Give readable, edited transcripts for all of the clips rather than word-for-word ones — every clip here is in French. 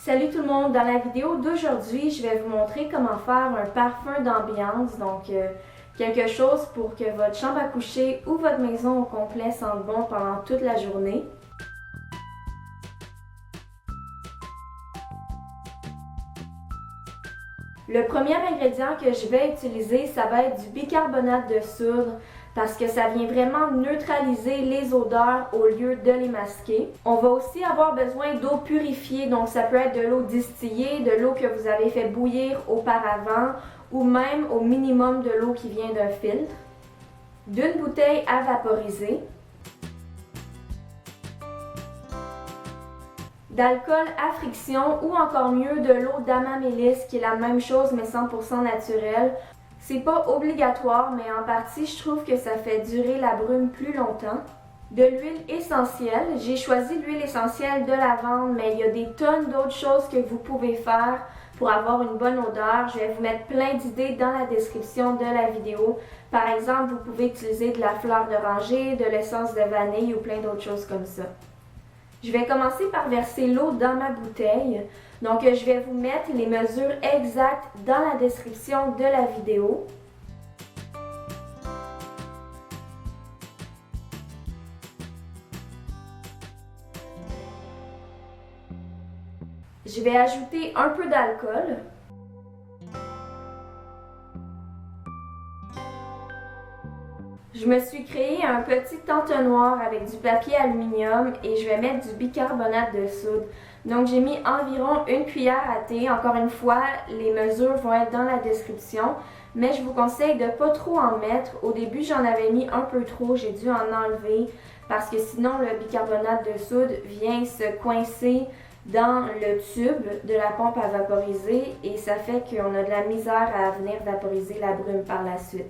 Salut tout le monde! Dans la vidéo d'aujourd'hui, je vais vous montrer comment faire un parfum d'ambiance, donc quelque chose pour que votre chambre à coucher ou votre maison au complet sente bon pendant toute la journée. Le premier ingrédient que je vais utiliser, ça va être du bicarbonate de soude parce que ça vient vraiment neutraliser les odeurs au lieu de les masquer. On va aussi avoir besoin d'eau purifiée, donc ça peut être de l'eau distillée, de l'eau que vous avez fait bouillir auparavant ou même au minimum de l'eau qui vient d'un filtre, d'une bouteille à vaporiser, d'alcool à friction ou encore mieux de l'eau d'amamélis qui est la même chose mais 100% naturelle. C'est pas obligatoire mais en partie je trouve que ça fait durer la brume plus longtemps. De l'huile essentielle, j'ai choisi l'huile essentielle de lavande mais il y a des tonnes d'autres choses que vous pouvez faire pour avoir une bonne odeur. Je vais vous mettre plein d'idées dans la description de la vidéo. Par exemple, vous pouvez utiliser de la fleur d'oranger, de l'essence de vanille ou plein d'autres choses comme ça. Je vais commencer par verser l'eau dans ma bouteille. Donc, je vais vous mettre les mesures exactes dans la description de la vidéo. Je vais ajouter un peu d'alcool. Je me suis créé un petit entonnoir avec du papier aluminium et je vais mettre du bicarbonate de soude. Donc j'ai mis environ une cuillère à thé. Encore une fois, les mesures vont être dans la description, mais je vous conseille de ne pas trop en mettre. Au début, j'en avais mis un peu trop, j'ai dû en enlever parce que sinon le bicarbonate de soude vient se coincer dans le tube de la pompe à vaporiser et ça fait qu'on a de la misère à venir vaporiser la brume par la suite.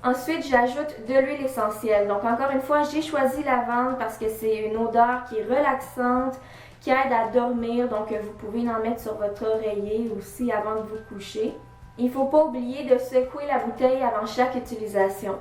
Ensuite, j'ajoute de l'huile essentielle. Donc encore une fois, j'ai choisi lavande parce que c'est une odeur qui est relaxante, qui aide à dormir. Donc vous pouvez en mettre sur votre oreiller aussi avant de vous coucher. Il ne faut pas oublier de secouer la bouteille avant chaque utilisation.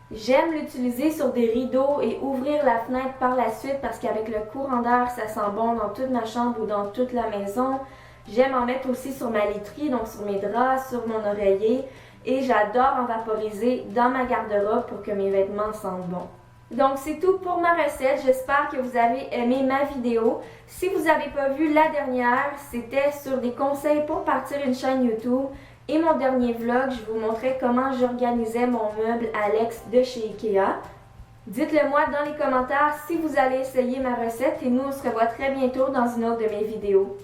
J'aime l'utiliser sur des rideaux et ouvrir la fenêtre par la suite parce qu'avec le courant d'air, ça sent bon dans toute ma chambre ou dans toute la maison. J'aime en mettre aussi sur ma literie, donc sur mes draps, sur mon oreiller. Et j'adore en vaporiser dans ma garde-robe pour que mes vêtements sentent bon. Donc c'est tout pour ma recette. J'espère que vous avez aimé ma vidéo. Si vous n'avez pas vu la dernière, c'était sur des conseils pour partir une chaîne YouTube. Et mon dernier vlog, je vous montrais comment j'organisais mon meuble Alex de chez Ikea. Dites-le moi dans les commentaires si vous allez essayer ma recette et nous on se revoit très bientôt dans une autre de mes vidéos.